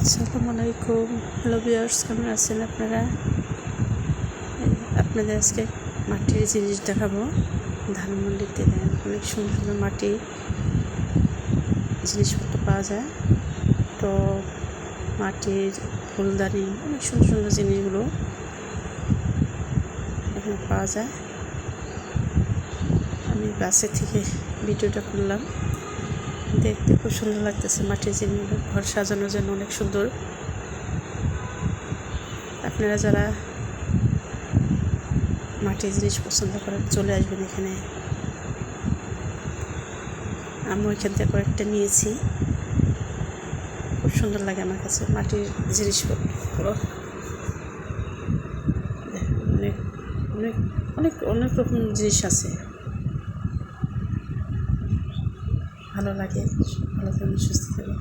আসসালামু আলাইকুম। Hello viewers, কেমন আছেন আপনারা? আপনাদের আজকে মাটির জিনিস দেখাবো। ধানমন্ডিতে দেন অনেক সুন্দর সুন্দর মাটির জিনিসপত্র পাওয়া যায়। তো মাটির ফুলদানি, অনেক সুন্দর সুন্দর জিনিসগুলো এখানে পাওয়া যায়। আমি বাসে থেকে ভিডিওটা করলাম, দেখতে খুব সুন্দর লাগতেছে। মাটির জিনিসগুলো ঘর সাজানোর জন্য অনেক সুন্দর। আপনারা যারা মাটির জিনিস পছন্দ করেন চলে আসবেন এখানে। আমি ওইখান থেকে কয়েকটা নিয়েছি, খুব সুন্দর লাগে আমার কাছে মাটির জিনিসপত্র। অনেক অনেক অনেক অনেক রকম জিনিস আছে, ভালো লাগে। ভালো থাকবেন, সুস্থ থাকবেন।